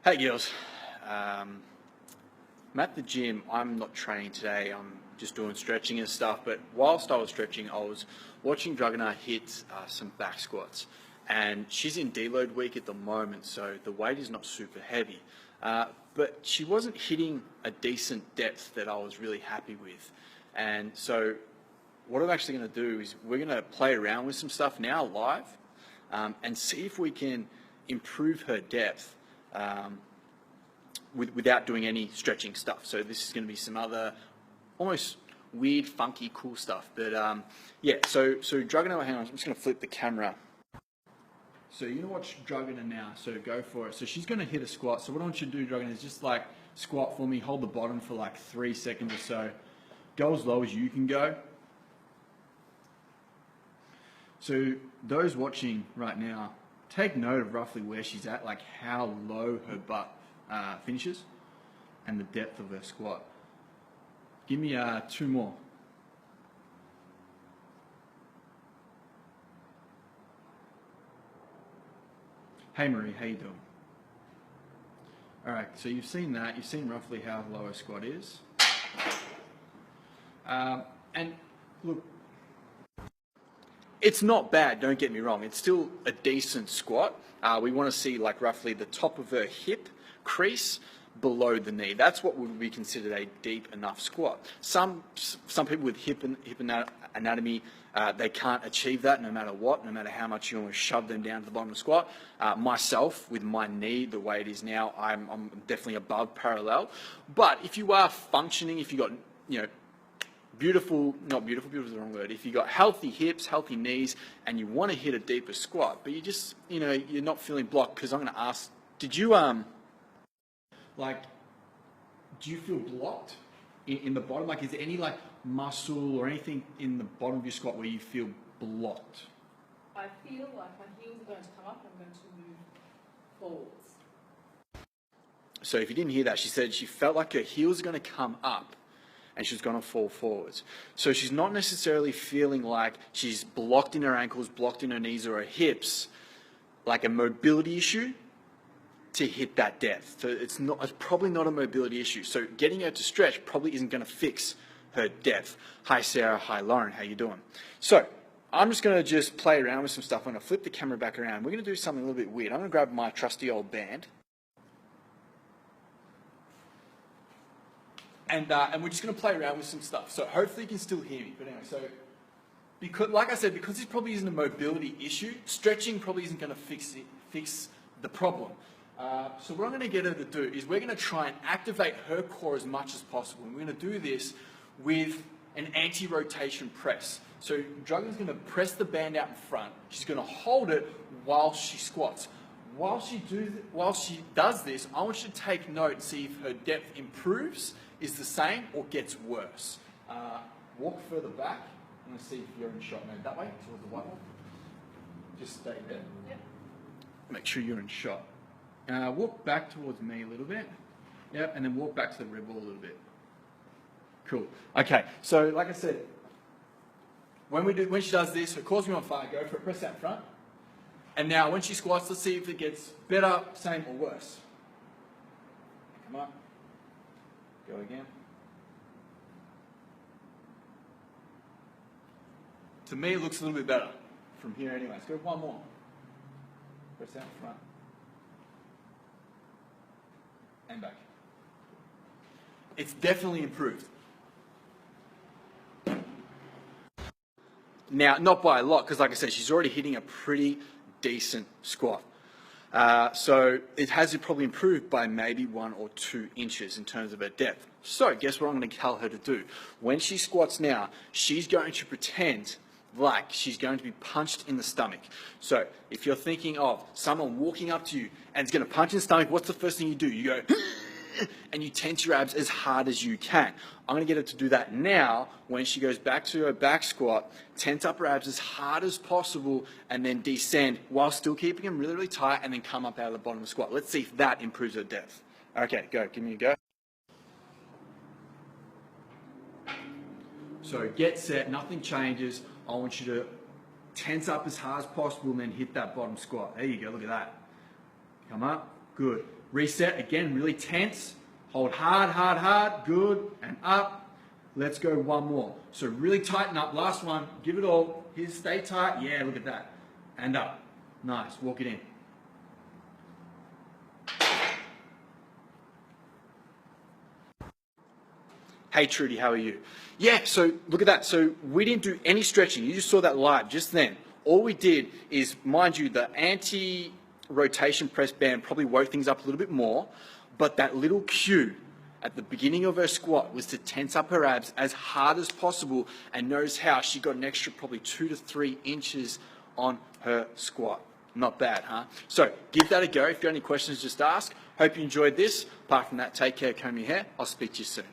Hey girls, I'm at the gym. I'm not training today, I'm just doing stretching and stuff, but whilst I was stretching I was watching Dragana hit some back squats, and she's in deload week at the moment, so the weight is not super heavy, but she wasn't hitting a decent depth that I was really happy with. And so what I'm actually going to do is we're going to play around with some stuff now live, and see if we can improve her depth without doing any stretching stuff. So this is going to be some other almost weird, funky, cool stuff. But yeah, so Dragana, hang on, I'm just going to flip the camera. So you're going to watch Dragana now, so go for it. So she's going to hit a squat. So what I want you to do, Dragana, is just like squat for me, hold the bottom for like 3 seconds or so. Go as low as you can go. So those watching right now, take note of roughly where she's at, like how low her butt finishes and the depth of her squat. Give me 2 more. Hey Marie, how you doing? All right, so you've seen that. You've seen roughly how low her squat is. And look, it's not bad, don't get me wrong. It's still a decent squat. We want to see like roughly the top of her hip crease below the knee. That's what would be considered a deep enough squat. Some people with hip anatomy, they can't achieve that no matter what, no matter how much you want to shove them down to the bottom of the squat. Myself, with my knee the way it is now, I'm definitely above parallel. But if you are functioning, if you got, not beautiful is the wrong word. If you got healthy hips, healthy knees, and you want to hit a deeper squat, but you just, you're not feeling blocked, because I'm going to ask, did you, do you feel blocked in the bottom? Like, is there any like muscle or anything in the bottom of your squat where you feel blocked? I feel like my heels are going to come up, I'm going to move forwards. So if you didn't hear that, she said she felt like her heels are going to come up and she's going to fall forwards. So she's not necessarily feeling like she's blocked in her ankles, blocked in her knees or her hips, like a mobility issue to hit that depth. So it's probably not a mobility issue. So getting her to stretch probably isn't going to fix her depth. Hi Sarah, hi Lauren, how you doing? So I'm just going to play around with some stuff. I'm going to flip the camera back around. We're going to do something a little bit weird. I'm going to grab my trusty old band. And we're just going to play around with some stuff. So hopefully you can still hear me. But anyway, so like I said, because this probably isn't a mobility issue, stretching probably isn't going to fix the problem. So what I'm going to get her to do is we're going to try and activate her core as much as possible. And we're going to do this with an anti-rotation press. So Dragana's going to press the band out in front. She's going to hold it while she squats. While she does this, I want you to take note and see if her depth improves, is the same, or gets worse. Walk further back. I'm going to see if you're in shot. No, that way, towards the whiteboard. Just stay there. Yep. Make sure you're in shot. Walk back towards me a little bit. Yep, and then walk back to the red wall a little bit. Cool. Okay, so like I said, when she does this, her core's on fire, go for it, press out in front. And now when she squats, let's see if it gets better, same, or worse. Come on. Go again. To me, it looks a little bit better from here anyway. Let's go one more. Press out in front. And back. It's definitely improved. Now, not by a lot, because like I said, she's already hitting a pretty decent squat. So it has probably improved by maybe 1 or 2 inches in terms of her depth. So guess what I'm going to tell her to do? When she squats now, she's going to pretend like she's going to be punched in the stomach. So if you're thinking of someone walking up to you and is going to punch in the stomach, what's the first thing you do? You go, and you tense your abs as hard as you can. I'm going to get her to do that now. When she goes back to her back squat, tense up her abs as hard as possible and then descend while still keeping them really, really tight, and then come up out of the bottom of the squat. Let's see if that improves her depth. Okay, go. Give me a go. So get set, nothing changes. I want you to tense up as hard as possible and then hit that bottom squat. There you go, look at that. Come up, Good. Reset, again, really tense. Hold hard, hard, hard. Good. And up. Let's go one more. So really tighten up. Last one. Give it all. Here, stay tight. Yeah, look at that. And up. Nice. Walk it in. Hey Trudy, how are you? Yeah, so look at that. So we didn't do any stretching. You just saw that live just then. All we did is, mind you, the anti-rotation press band probably woke things up a little bit more, but that little cue at the beginning of her squat was to tense up her abs as hard as possible, and notice how she got an extra probably 2 to 3 inches on her squat. Not bad, huh? So give that a go. If you have any questions, just ask. Hope you enjoyed this. Apart from that, take care, comb your hair. I'll speak to you soon.